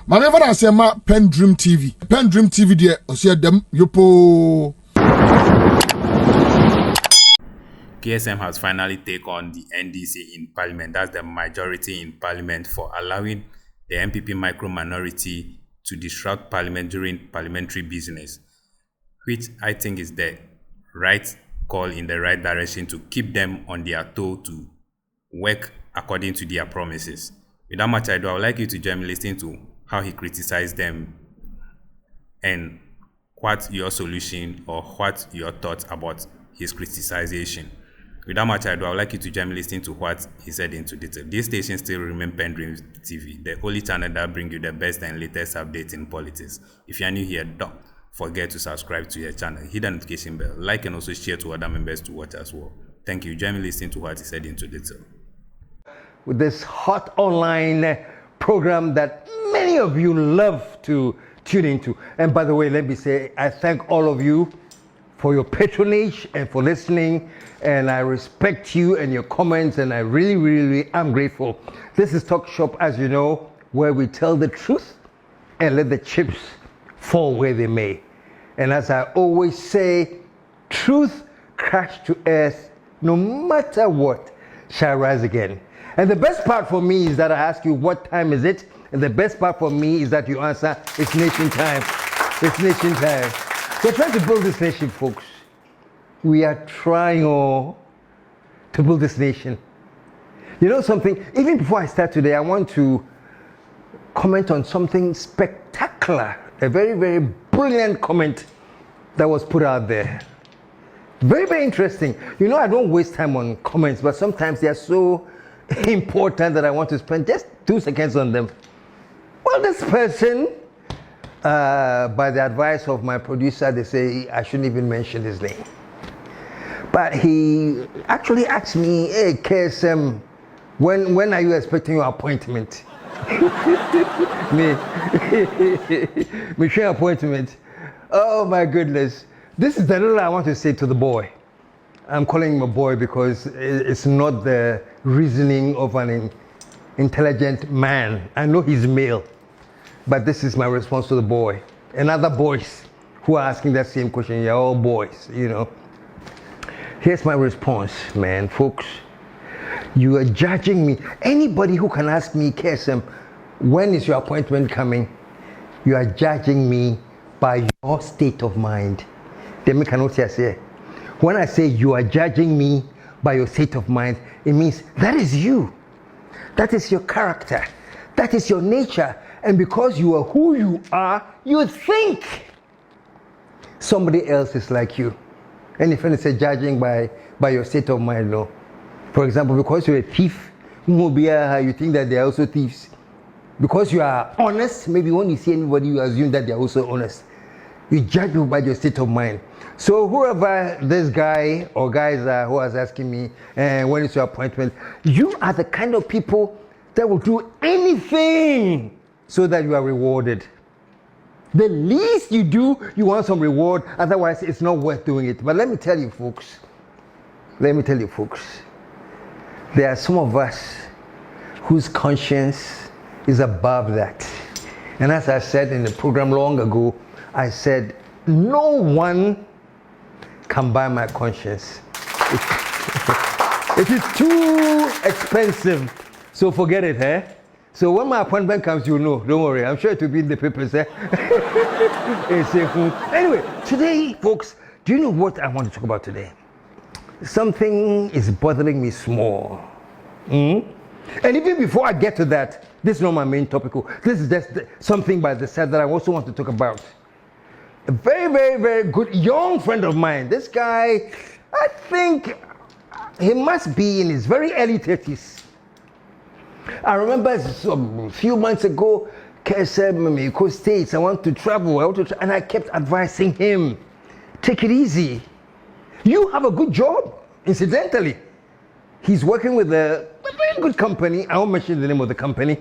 Manever I say ma PENDREAM TV. PENDREAM TV there, I see them yopo. KSM has finally taken on the NDC in parliament. That's the majority in parliament, for allowing the MPP micro minority to disrupt parliament during parliamentary business, which I think is the right call in the right direction to keep them on their toe to work according to their promises. Without much ado, I would like you to join me listening to how he criticized them and what your solution or what your thoughts about his criticization. Without much ado, I would like you to join me listening to what he said into detail. This station still remains PENDREAM TV, the only channel that brings you the best and latest updates in politics. If you are new here, don't forget to subscribe to your channel, hit the notification bell, like, and also share to other members to watch as well. Thank you. Join me listening to what he said into detail. With this hot online program that many of you love to tune into. And by the way, let me say, I thank all of you for your patronage and for listening, and I respect you and your comments, and I really am grateful. This is Talk Shop, as you know, where we tell the truth and let the chips fall where they may. And as I always say, truth crashed to earth, no matter what, shall rise again. And the best part for me is that I ask you, what time is it? And the best part for me is that you answer, it's nation time. It's nation time. We're trying to build this nation, folks. We are trying to build this nation. You know something? Even before I start today, I want to comment on something spectacular. A very brilliant comment that was put out there. Very interesting. You know, I don't waste time on comments, but sometimes they are so important that I want to spend just 2 seconds on them. Well, this person, by the advice of my producer, they say I shouldn't even mention his name. But he actually asked me, hey, KSM, when are you expecting your appointment? Mission appointment. Oh my goodness. This is the little I want to say to the boy. I'm calling him a boy because it's not the reasoning of an intelligent man. I know he's male, but this is my response to the boy and other boys who are asking that same question. You're all boys, you know. Here's my response, man, folks. You are judging me. Anybody who can ask me, KSM, when is your appointment coming? You are judging me by your state of mind. When I say you are judging me by your state of mind, it means that is you. That is your character. That is your nature. And because you are who you are, you think somebody else is like you. And if it's judging by your state of mind, no. For example, because you're a thief, you think that they are also thieves. Because you are honest, maybe when you see anybody, you assume that they are also honest. You judge people by your state of mind. So whoever this guy or guys are who was asking me, when is your appointment, you are the kind of people that will do anything so that you are rewarded. The least you do, you want some reward, otherwise it's not worth doing it. But let me tell you folks, there are some of us whose conscience is above that. And as I said in the program long ago, I said, no one can buy my conscience. It is too expensive. So forget it, eh? So when my appointment comes, you'll know. Don't worry. I'm sure it will be in the papers, eh? Anyway, today, folks, do you know what I want to talk about today? Something is bothering me small. And even before I get to that, this is not my main topic. This is just something by the side that I also want to talk about. A very good young friend of mine. This guy, I think he must be in his very early 30s. I remember a few months ago, KSM, Eco States, I want to travel, and I kept advising him, take it easy. You have a good job, incidentally. He's working with a very good company. I won't mention the name of the company.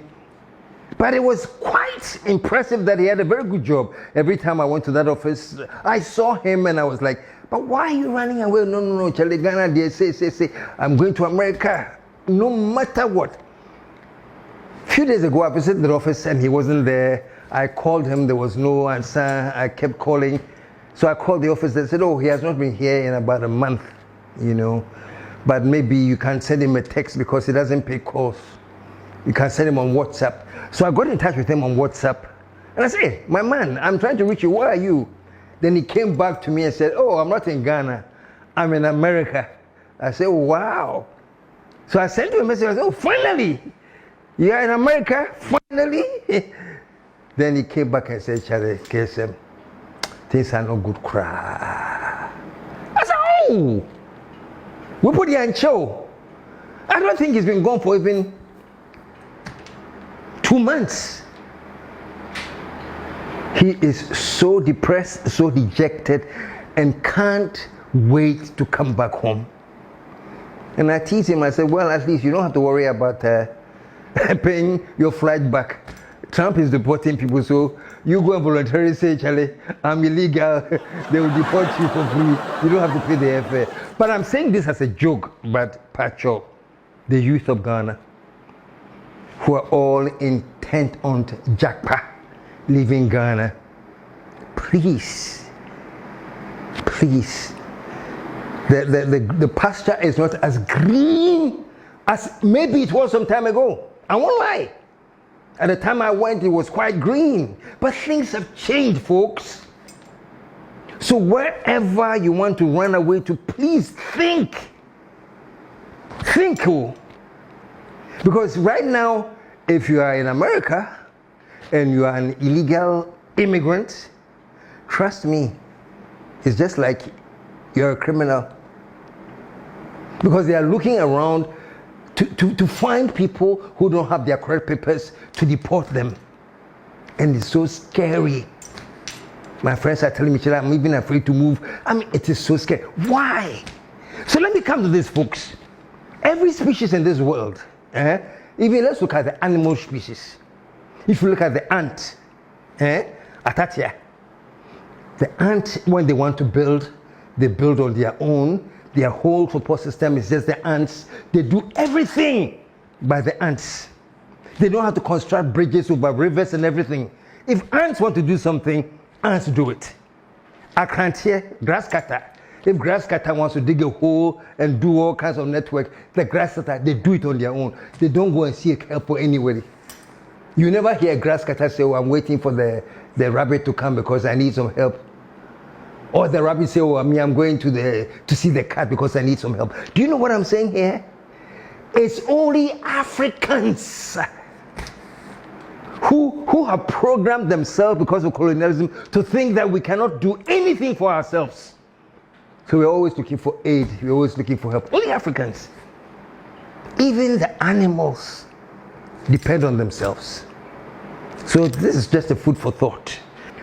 But it was quite impressive that he had a very good job. Every time I went to that office, I saw him and I was like, but why are you running away? No, Charlie Ghana, they say, I'm going to America, no matter what. few days ago, I visited the office and he wasn't there. I called him, there was no answer. I kept calling. So I called the office. They said, oh, he has not been here in about a month, you know. But maybe you can send him a text because he doesn't pay calls. You can send him on WhatsApp. So I got in touch with him on WhatsApp. And I said, hey, my man, I'm trying to reach you. Where are you? Then he came back to me and said, oh, I'm not in Ghana. I'm in America. I said, wow. So I sent him a message. I said, oh, finally. You are in America? Finally? Then he came back and said, Charlie, KSM, things are not good. Cry. I said, oh, we put you in show. I don't think he's been gone for even 2 months. He is so depressed, so dejected, and can't wait to come back home. And I teased him. I said, well, at least you don't have to worry about paying your flight back. Trump is deporting people, so you go and voluntarily say, Charlie, I'm illegal. They will deport you for free. You don't have to pay the airfare. But I'm saying this as a joke, but Pacho, the youth of Ghana, who are all intent on Jackpa, leaving Ghana, please, the pasture is not as green as maybe it was some time ago. I won't lie. At the time I went, it was quite green. But things have changed, folks. So wherever you want to run away to, please think. Think. Because right now, if you are in America and you are an illegal immigrant, trust me, it's just like you're a criminal. Because they are looking around to find people who don't have their correct papers to deport them. And it's so scary. My friends are telling me, I'm even afraid to move. I mean, it is so scary. Why? So let me come to this, folks. Every species in this world, even let's look at the animal species. If you look at the ant, Atatia, the ant, when they want to build, they build on their own. Their whole support system is just the ants. They do everything by the ants. They don't have to construct bridges over rivers and everything. If ants want to do something, ants do it. I can't hear grass cutter. If grass cutter wants to dig a hole and do all kinds of network, the grass cutter, they do it on their own. They don't go and seek help for anybody. You never hear a grass cutter say, oh, I'm waiting for the rabbit to come because I need some help. Or the rabbit say, oh, I'm going to see the cat because I need some help. Do you know what I'm saying here? It's only Africans who have programmed themselves because of colonialism to think that we cannot do anything for ourselves. So we're always looking for aid. We're always looking for help. Only Africans. Even the animals depend on themselves. So this is just a food for thought.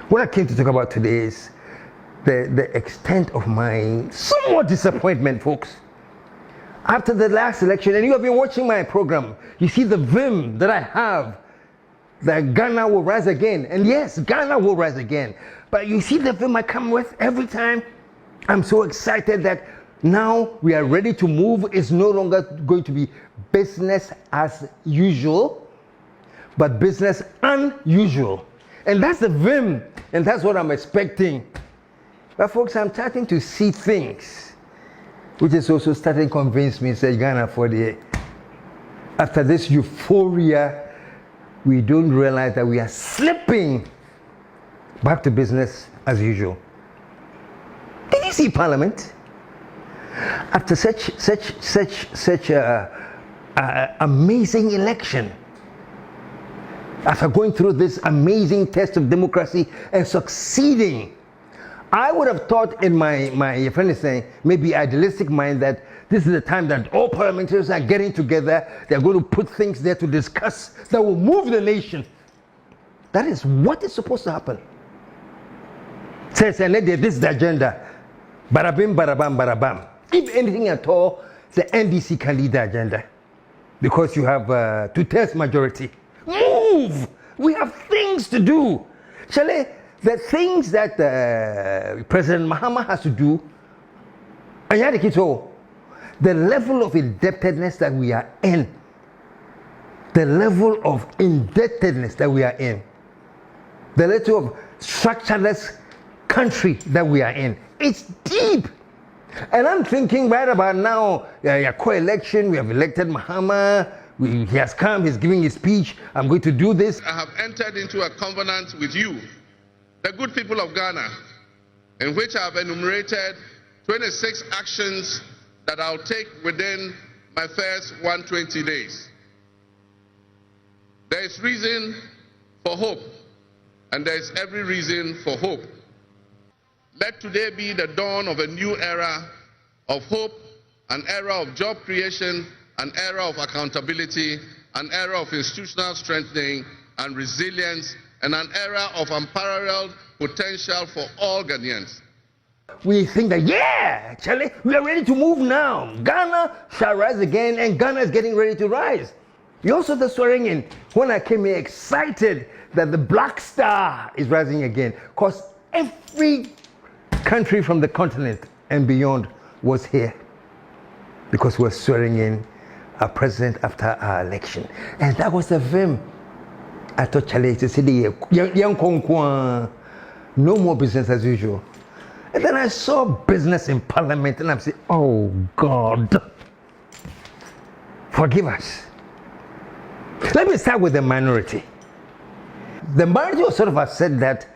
What I came to talk about today is the extent of my somewhat disappointment, folks. After the last election, and you have been watching my program, you see the vim that I have that Ghana will rise again. And yes, Ghana will rise again. But you see the vim I come with every time. I'm so excited that now we are ready to move. It's no longer going to be business as usual, but business unusual. And that's the vim, and that's what I'm expecting. But folks, I'm starting to see things, which is also starting to convince me, say, Ghana, for after this euphoria, we don't realize that we are slipping back to business as usual. Did you see Parliament? After such a amazing election, after going through this amazing test of democracy and succeeding, I would have thought in my friend is saying, maybe idealistic mind, that this is the time that all parliamentarians are getting together. They're going to put things there to discuss that will move the nation. That is what is supposed to happen. Says, this is the agenda. Barabim, barabam, barabam. If anything at all, the NDC can lead the agenda. Because you have 2/3 majority. Move! We have things to do. Shall the things that President Mahama has to do, the level of indebtedness that we are in the level of indebtedness that we are in, the level of structureless country that we are in. It's deep. And I'm thinking right about now, co-election, we have elected Mahama, he has come, he's giving his speech, I'm going to do this. I have entered into a covenant with you, the good people of Ghana, in which I have enumerated 26 actions that I'll take within my first 120 days. There is reason for hope, and there is every reason for hope. Let today be the dawn of a new era of hope, an era of job creation, an era of accountability, an era of institutional strengthening and resilience, and an era of unparalleled potential for all Ghanaians. We think that, yeah, Charlie, we are ready to move now. Ghana shall rise again, and Ghana is getting ready to rise. You also the swearing in. When I came here, excited that the Black Star is rising again, because every country from the continent and beyond was here, because we're swearing in our president after our election. And that was the vim. I thought, Charlie, to see the no more business as usual. And then I saw business in parliament, and I'm saying, oh God, forgive us. Let me start with the minority. The minority was sort of said that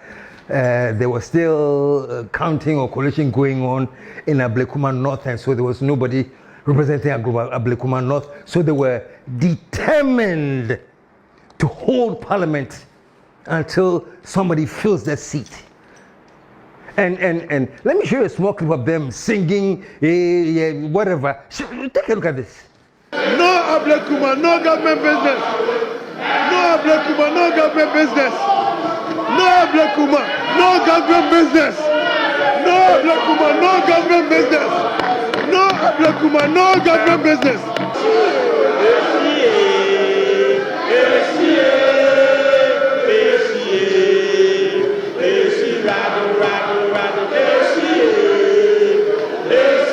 there was still counting or collation going on in Ablekuma North, and so there was nobody representing Ablekuma North. So they were determined to hold parliament until somebody fills that seat. And let me show you a small clip of them singing, whatever. Take a look at this. No Ablekuma, no government business. No Ablekuma, no government business. No Ablekuma, no government business. No Ablekuma, no government business. No Ablekuma, no government business.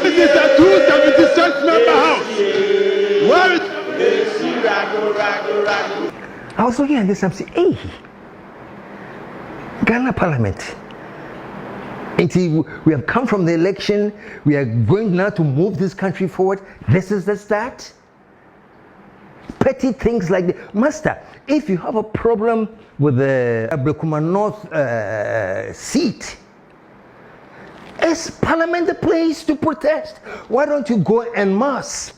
This is a 276 member house. Where is I was looking at this and I'm saying, hey, Ghana Parliament. We have come from the election, we are going now to move this country forward. This is the start. Petty things like that. Master, if you have a problem with the Ablekuma North seat, is Parliament the place to protest? Why don't you go en masse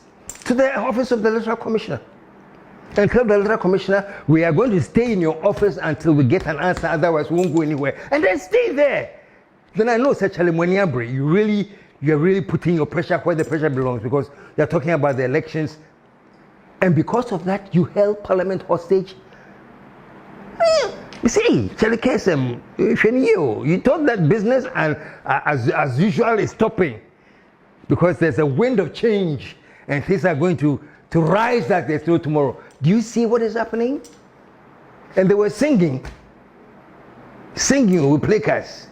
to the office of the Electoral Commissioner and tell the Electoral Commissioner, we are going to stay in your office until we get an answer, otherwise we won't go anywhere, and then stay there. Then I know, such Moniabre, you're really putting your pressure where the pressure belongs, because you're talking about the elections, and because of that, you held Parliament hostage. You see, Charlie KSM, you thought that business, and as usual, is stopping, because there's a wind of change, and things are going to rise like there's no tomorrow. Do you see what is happening? And they were singing with placas.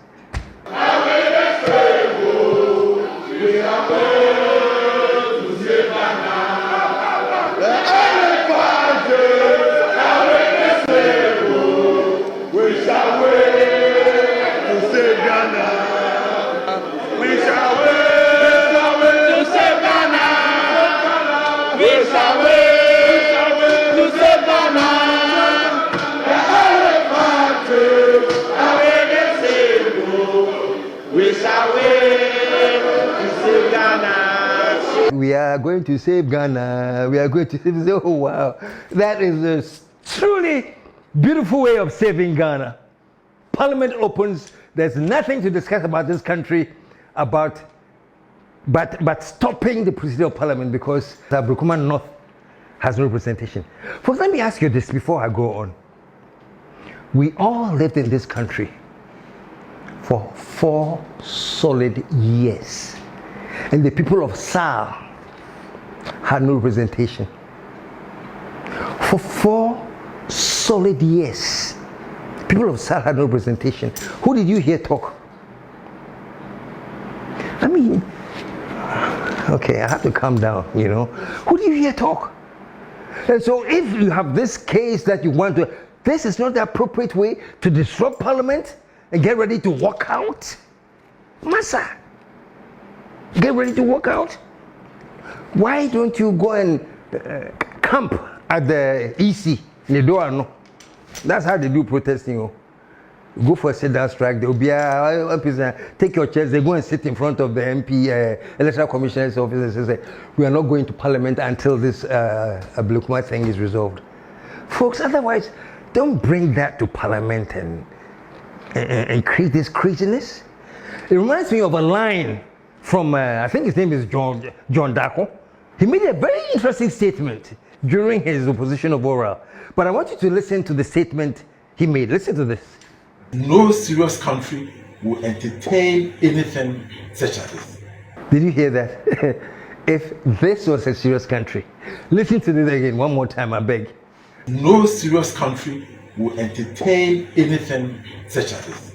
We are going to save Ghana. We are going to save. Oh wow, that is a truly beautiful way of saving Ghana. Parliament opens. There's nothing to discuss about this country, but stopping the proceeding of Parliament because the Ablekuma North has no representation. Folks, let me ask you this before I go on. We all lived in this country for 4 solid years, and the people of SAL had no representation. For 4 solid years, people of SAL had no representation. Who did you hear talk? I mean, okay, I have to calm down, Who did you hear talk? And so if you have this case that you want to, this is not the appropriate way to disrupt Parliament and get ready to walk out. Massa, get ready to walk out. Why don't you go and camp at the EC, Nedoano? That's how they do protesting. Oh. Go for a sit-down strike. There will be take your chairs. They go and sit in front of the MP, Electoral Commissioner's office, and say, "We are not going to Parliament until this Blukuma thing is resolved." Folks, otherwise, don't bring that to Parliament and create this craziness. It reminds me of a line from I think his name is John Dako. He made a very interesting statement during his opposition of oral. But I want you to listen to the statement he made. Listen to this. No serious country will entertain anything such as this. Did you hear that? If this was a serious country, listen to this again one more time, I beg. No serious country will entertain anything such as this.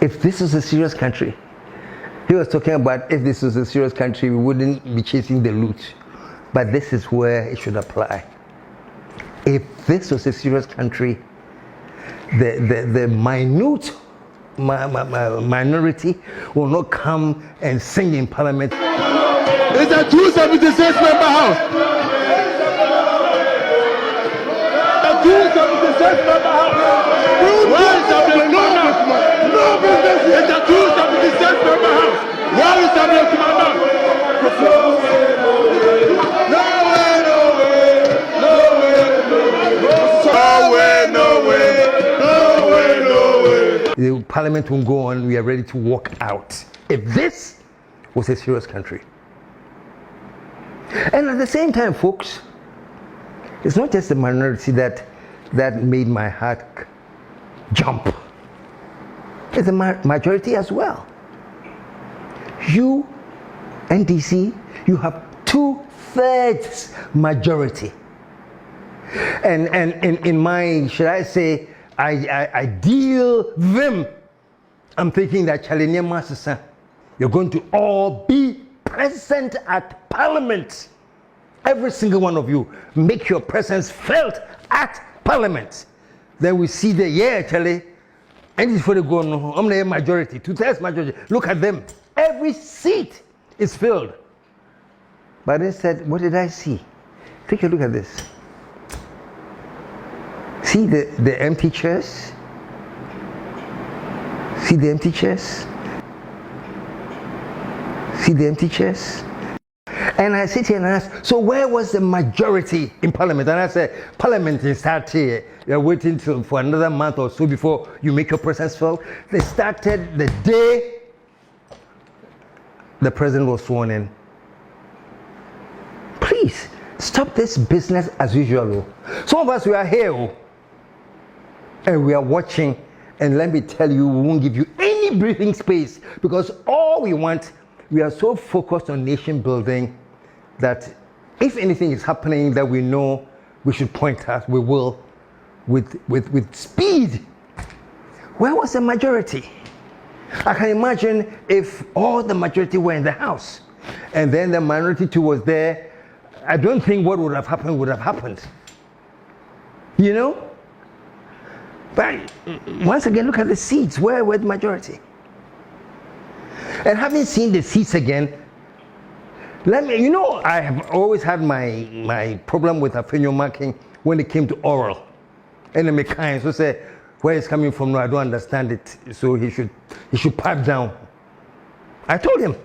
If this was a serious country, he was talking about if this was a serious country, we wouldn't be chasing the loot. But this is where it should apply. If this was a serious country, the minute minority will not come and sing in Parliament. It's a 276-member house. A 276-member house. No business. It's a 276-member house. Where is the The Parliament won't go on. We are ready to walk out. If this was a serious country. And at the same time, folks, it's not just the minority that made my heart jump. It's the majority as well. You, NDC, you have 2/3 majority. And in my, should I say, ideal vim, I'm thinking that Chalinia Master, you're going to all be present at Parliament. Every single one of you, make your presence felt at Parliament. Then we see the Charlie, and it's for the go no, I'm the majority, 2/3 majority. Look at them. Every seat is filled. But instead, what did I see? Take a look at this. See the empty chairs? See the empty chairs? See the empty chairs? And I sit here and ask, so where was the majority in Parliament? And I said, Parliament is started. You're waiting for another month or so before you make your presence felt. They started the day the president was sworn in. Please, stop this business as usual. Some of us, we are here. And we are watching, and let me tell you, we won't give you any breathing space because all we want, we are so focused on nation building that if anything is happening that we know we should point at, we will with speed. Where was the majority? I can imagine if all the majority were in the House and then the minority too was there, I don't think what would have happened. You know? But once again, look at the seats. Where were the majority? And having seen the seats again, I have always had my problem with Afenyo marking when it came to oral. And the kind so say, where it's coming from, no, I don't understand it. So he should pipe down. I told him.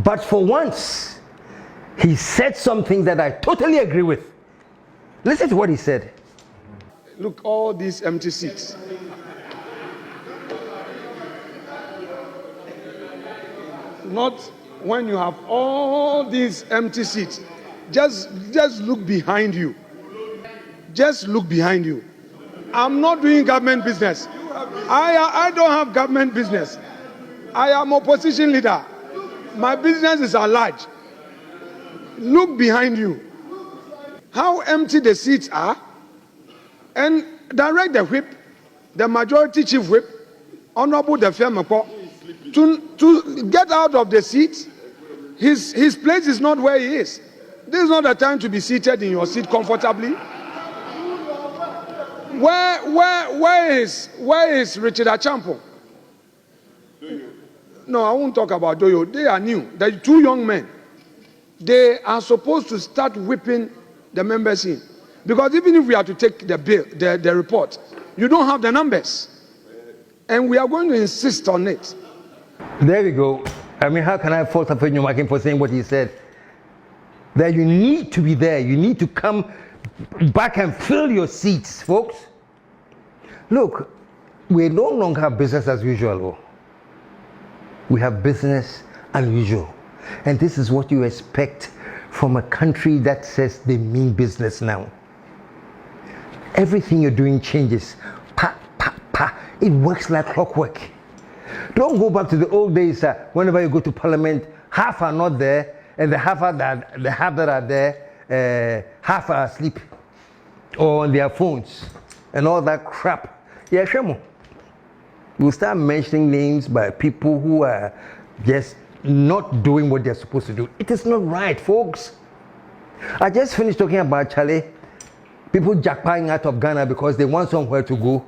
But for once, he said something that I totally agree with. Listen to what he said. Look, all these empty seats. Not when you have all these empty seats. Just look behind you. Just look behind you. I'm not doing government business. I don't have government business. I am opposition leader. My businesses are large. Look behind you. How empty the seats are. And direct the whip, the majority chief whip, Honorable the Fiamepo, to get out of the seat. His place is not where he is. This is not the time to be seated in your seat comfortably. Where is Richard Achampo? No, I won't talk about Doyo. They are new. They are two young men. They are supposed to start whipping the members in. Because even if we are to take the bill, the report, you don't have the numbers. And we are going to insist on it. There we go. I mean, how can I fault Afenyo for saying what he said? That you need to be there. You need to come back and fill your seats, folks. Look, we no longer have business as usual. We have business unusual. And this is what you expect from a country that says they mean business now. Everything you're doing changes. Pa, pa, pa. It works like clockwork. Don't go back to the old days. Whenever you go to parliament, half are not there, and the half that are there, half are asleep or on their phones and all that crap. Yeah, Shemo. We'll start mentioning names by people who are just not doing what they're supposed to do. It is not right, folks. I just finished talking about Charlie. People jackpotting out of Ghana because they want somewhere to go.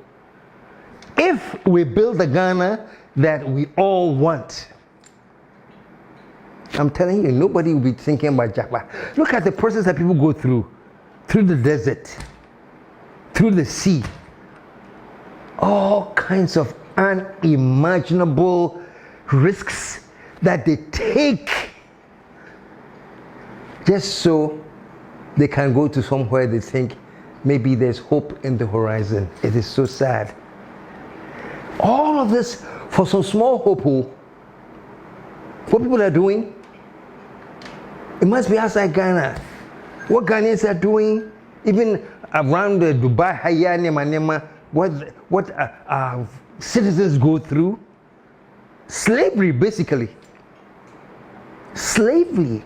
If we build the Ghana that we all want, I'm telling you, nobody will be thinking about jackpot. Look at the process that people go through the desert, through the sea. All kinds of unimaginable risks that they take just so they can go to somewhere they think maybe there's hope in the horizon. It is so sad. All of this for some small hope. What people are doing, it must be outside Ghana. What Ghanaians are doing, even around Dubai, Nema, what citizens go through. Slavery, basically. Slavery.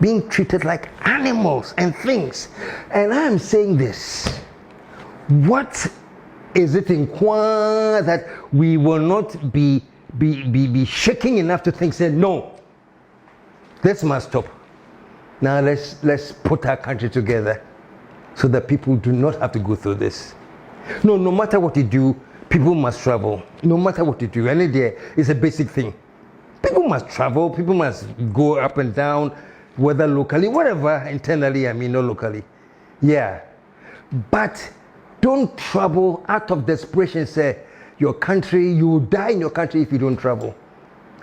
Being treated like animals and things. And I'm saying this. What is it in Kwa that we will not be shaking enough to think, say, no, this must stop. Now let's put our country together so that people do not have to go through this. No matter what you do, people must travel. No matter what you do, and it's a basic thing. People must travel, people must go up and down, whether locally, whatever, internally, not locally. Yeah. But don't travel out of desperation, say, your country, you will die in your country if you don't travel.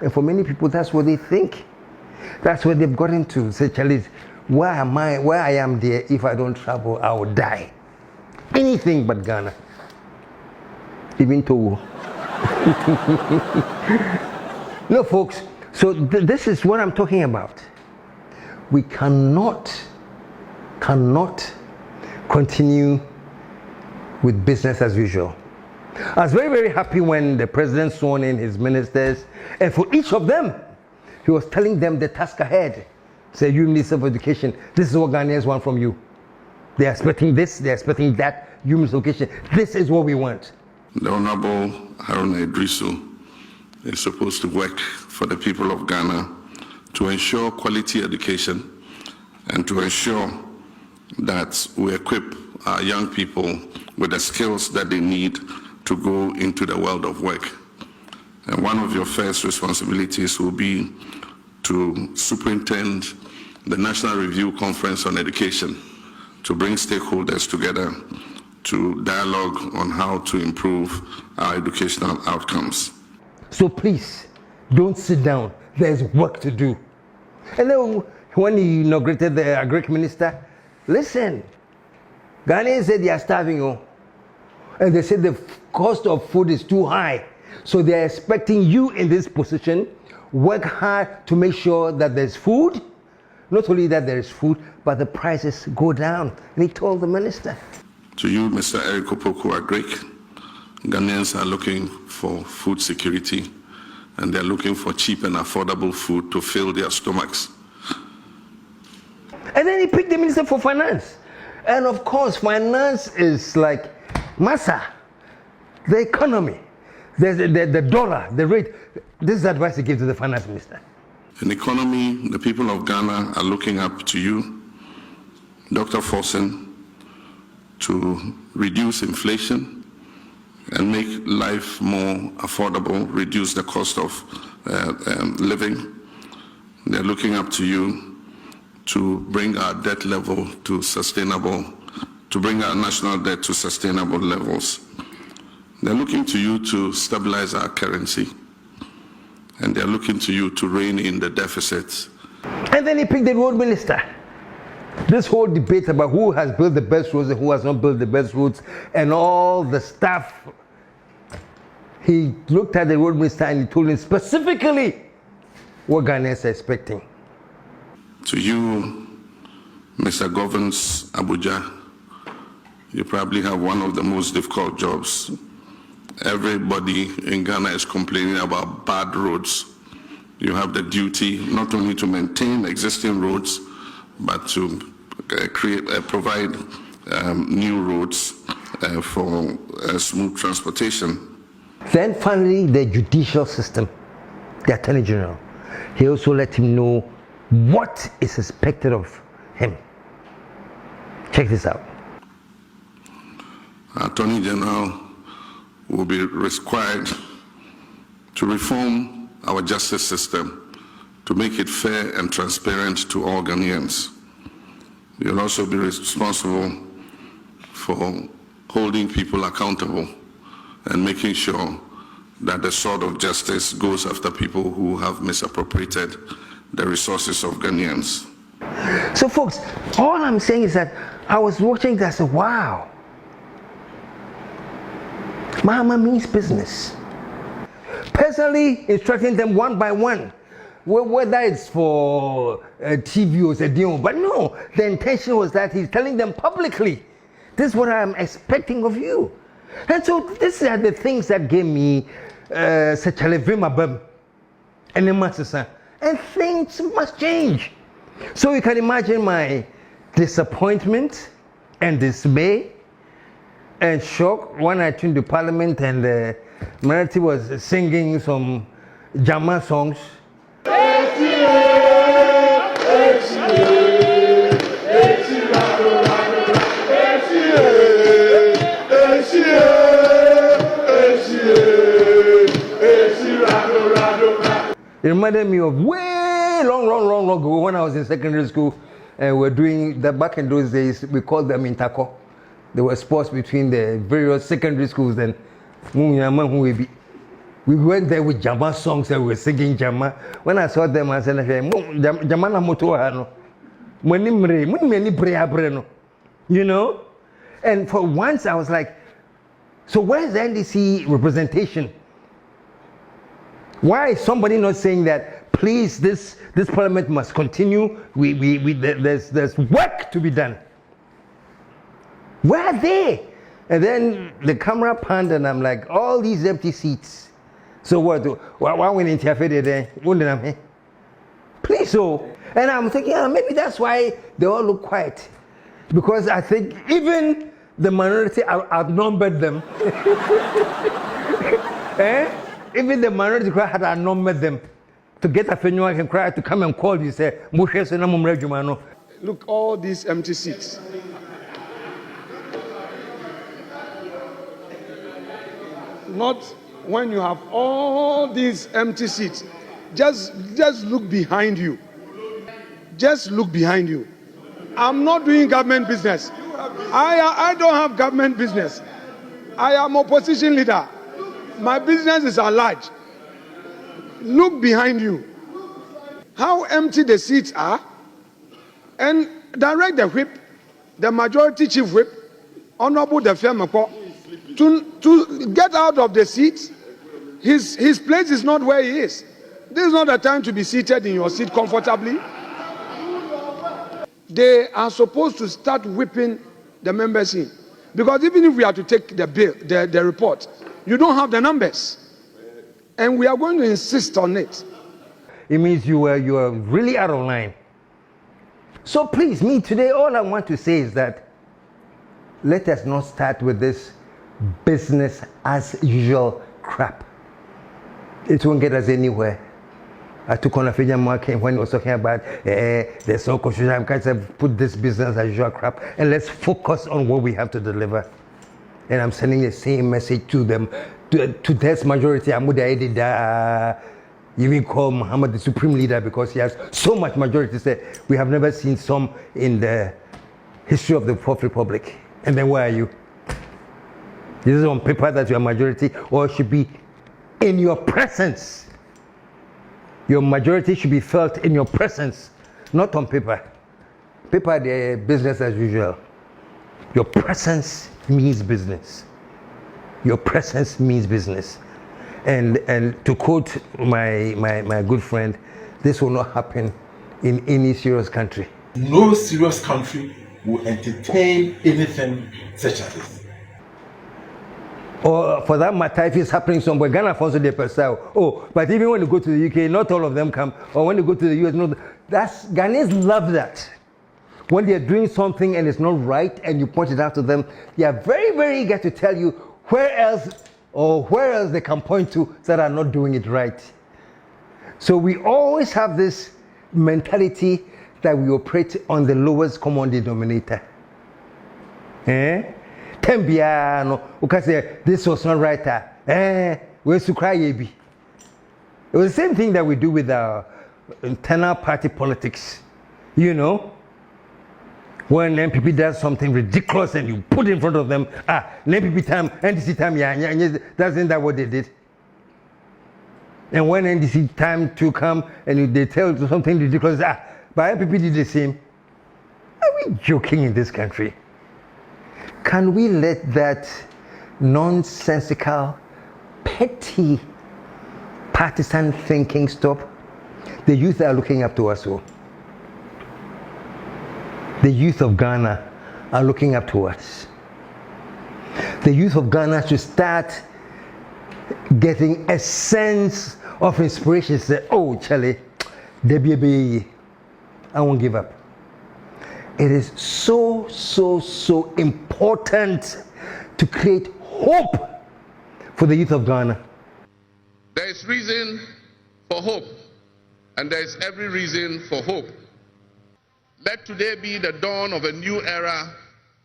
And for many people, that's what they think. That's what they've gotten to. Say, Charlie, where I am there, if I don't travel, I will die. Anything but Ghana. Even Togo. No, folks, so this is what I'm talking about. We cannot continue with business as usual. I was very, very happy when the president sworn in his ministers, and for each of them, he was telling them the task ahead. Say, you Minister of Education, this is what Ghanaians want from you. They are expecting this, they are expecting that. You Minister of Education, this is what we want. The Honorable Haruna Idrisu is supposed to work for the people of Ghana to ensure quality education and to ensure that we equip our young people with the skills that they need to go into the world of work. And one of your first responsibilities will be to superintend the National Review Conference on Education, to bring stakeholders together to dialogue on how to improve our educational outcomes. So please, don't sit down. There's work to do. And then when he inaugurated the agric minister, listen, Ghanaians said they are starving, and they said the cost of food is too high. So they are expecting you in this position, work hard to make sure that there's food. Not only that there is food, but the prices go down. And he told the minister. To you, Mr. Eric Opoku Agric, Ghanaians are looking for food security, and they're looking for cheap and affordable food to fill their stomachs. And then he picked the Minister for Finance. And of course, finance is like massa, the economy, the dollar, the rate. This is the advice he gave to the Finance Minister. In economy, the people of Ghana are looking up to you Dr. Forson to reduce inflation and make life more affordable, reduce the cost of living. They're looking up to you to bring our debt level to sustainable, to bring our national debt to sustainable levels. They're looking to you to stabilize our currency, and they're looking to you to rein in the deficits. And then he picked the road minister. This whole debate about who has built the best roads and who has not built the best roads and all the stuff. He looked at the road minister and he told him specifically what Ghanaians are expecting. To you, Mr. Governs Abuja, you probably have one of the most difficult jobs. Everybody in Ghana is complaining about bad roads. You have the duty not only to maintain existing roads, but to provide new roads for smooth transportation. Then finally, the judicial system, the Attorney General. He also let him know what is expected of him. Check this out. Attorney General will be required to reform our justice system to make it fair and transparent to all Ghanaians. You'll also be responsible for holding people accountable and making sure that the sword of justice goes after people who have misappropriated the resources of Ghanaians. So folks, all I'm saying is that I was watching this and I said, wow, Mahama means business. Personally instructing them one by one, whether it's for TV or Zedio, but no, the intention was that he's telling them publicly, this is what I'm expecting of you. And so these are the things that gave me such a levima and things must change. So you can imagine my disappointment and dismay and shock when I tuned to Parliament and the minority was singing some Jama songs. It reminded me of way long ago when I was in secondary school and we're doing that. Back in those days we called them intako. There were sports between the various secondary schools and we went there with Jama songs and we were singing Jama. When I saw them I said, Jama na moto ano. You know? And for once I was like, so where's the NDC representation? Why is somebody not saying that, please, this parliament must continue, there's work to be done? Where are they? And then the camera panned and I'm like, all these empty seats. So what? Why we interfere there? Please, so. And I'm thinking, maybe that's why they all look quiet. Because I think even the minority outnumbered them. Even the minority had outnumbered them. To get a Fenyua can cry to come and call you, say, look, all these empty seats. Not when you have all these empty seats. Just look behind you. Just look behind you. I'm not doing government business. I don't have government business. I am opposition leader. My business is large. Look behind you. How empty the seats are, and direct the whip, the majority chief whip, Honorable Defiamako, to get out of the seat. His place is not where he is. This is not the time to be seated in your seat comfortably. They are supposed to start whipping the members in. Because even if we are to take the bill, the report, you don't have the numbers. And we are going to insist on it. It means you are really out of line. So please, me today, all I want to say is that let us not start with this business as usual crap. It won't get us anywhere. I took on a figure market when he was talking about there's no constitution. I'm kind of put this business as usual crap and let's focus on what we have to deliver. And I'm sending the same message to them, to this majority. I'm with the idea you even call Muhammad the supreme leader because he has so much majority. Say we have never seen some in the history of the Fourth Republic. And then where are you? This is on paper that you are majority, or it should be in your presence. Your majority should be felt in your presence, not on paper. Paper, the business as usual. Your presence means business. Your presence means business. And to quote my good friend, this will not happen in any serious country. No serious country will entertain anything such as this. Or for that matter, if it's happening somewhere, Ghana also they pursue. Oh, but even when you go to the UK, not all of them come. Or when you go to the US, no, that's Ghanaians love that. When they're doing something and it's not right, and you point it out to them, they are very, very eager to tell you where else they can point to that are not doing it right. So we always have this mentality that we operate on the lowest common denominator. Tembiano, who can say this was not right. Where's to cry, It was the same thing that we do with our internal party politics. You know, when MPP does something ridiculous and you put in front of them, MPP time, NDC time, that's not what they did. And when NDC time to come and they tell you something ridiculous, but MPP did the same. Are we joking in this country? Can we let that nonsensical, petty, partisan thinking stop? The youth are looking up to us. The youth of Ghana are looking up to us. The youth of Ghana should start getting a sense of inspiration. Say, oh, Charlie, I won't give up. It is so important to create hope for the youth of Ghana. There is reason for hope, and there is every reason for hope. Let today be the dawn of a new era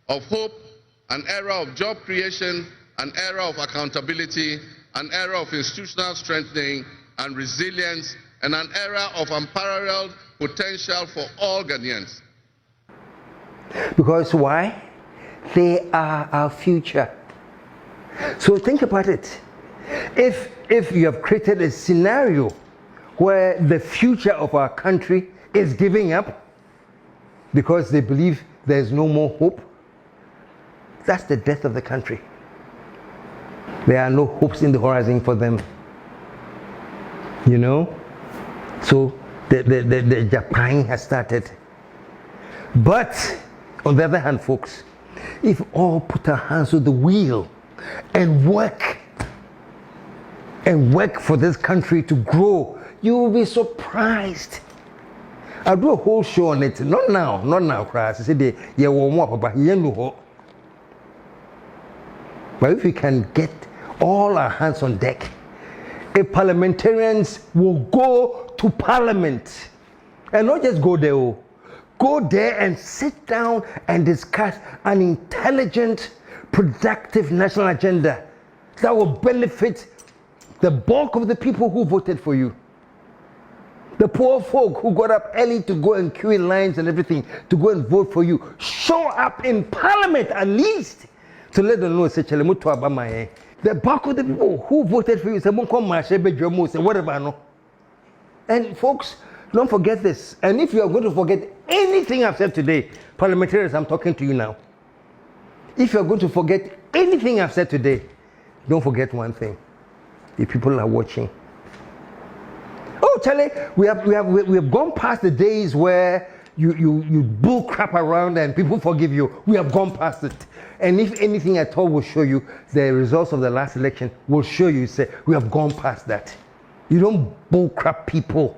of hope, an era of job creation, an era of accountability, an era of institutional strengthening and resilience, and an era of unparalleled potential for all Ghanaians. Because why? They are our future. So think about it. If you have created a scenario where the future of our country is giving up because they believe there's no more hope, that's the death of the country. There are no hopes in the horizon for them. You know? So the Japan has started. But on the other hand, folks, if all put our hands to the wheel and work for this country to grow, you will be surprised. I'll do a whole show on it. Not now, class. But if we can get all our hands on deck, if parliamentarians will go to parliament and not just go there, go there and sit down and discuss an intelligent, productive national agenda that will benefit the bulk of the people who voted for you. The poor folk who got up early to go and queue in lines and everything to go and vote for you. Show up in parliament at least to let them know, say, the bulk of the people who voted for you say, whatever. And folks, don't forget this. And if you are going to forget anything I've said today, parliamentarians, I'm talking to you now. If you are going to forget anything I've said today, don't forget one thing. The people are watching. Oh, Charlie, we have gone past the days where you bull crap around and people forgive you. We have gone past it. And if anything at all will show you, the results of the last election will show you, say, we have gone past that. You don't bull crap people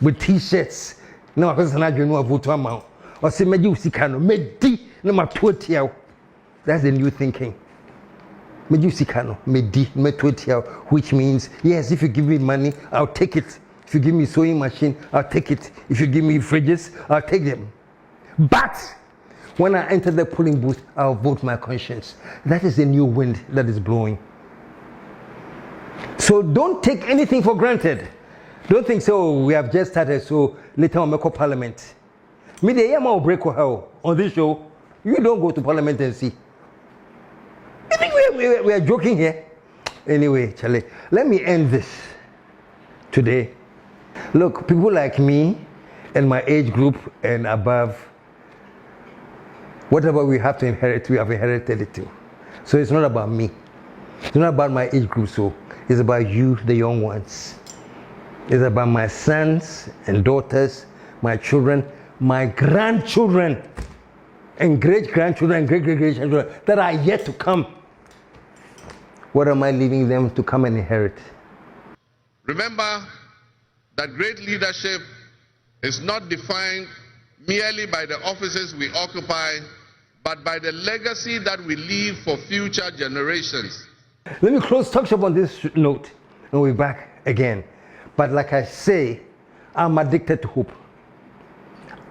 with t-shirts. No, I can't know vote amount. Or say, me you sikano, me di na matuatia. That's the new thinking. Me you sikano, me di me tuatia, which means yes, if you give me money, I'll take it. If you give me sewing machine, I'll take it. If you give me fridges, I'll take them. But when I enter the polling booth, I'll vote my conscience. That is the new wind that is blowing. So don't take anything for granted. Don't think so. We have just started, so later on, make parliament. Me, the Yama break hell on this show. You don't go to parliament and see. You think we are joking here? Anyway, Charlie, let me end this today. Look, people like me and my age group and above, whatever we have to inherit, we have inherited it too. So it's not about me. It's not about my age group, so it's about you, the young ones. It's about my sons and daughters, my children, my grandchildren, and great-grandchildren and great-great-grandchildren that are yet to come. What am I leaving them to come and inherit? Remember that great leadership is not defined merely by the offices we occupy, but by the legacy that we leave for future generations. Let me close talk shop on this note, and we're back again. But like I say, I'm addicted to hope.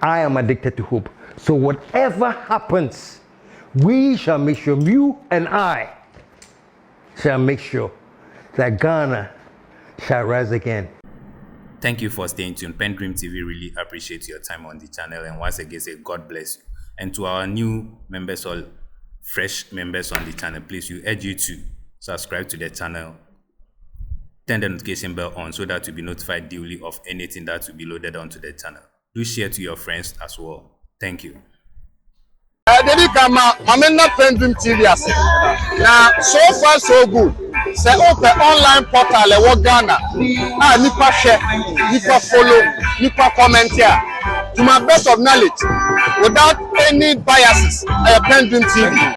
I am addicted to hope. So whatever happens, we shall make sure, you and I shall make sure that Ghana shall rise again. Thank you for staying tuned. PENDREAM TV really appreciates your time on the channel, and once again say God bless you. And to our new members or fresh members on the channel, please, we urge you to subscribe to the channel, turn the notification bell on so that you'll be notified daily of anything that will be loaded onto the channel. Do share to your friends as well. Thank you. PENDREAM TV now, so far so good. Say open online portal e Ghana. Nipa share, nipa follow, nipa comment here. To my best of knowledge, without any biases, PENDREAM TV.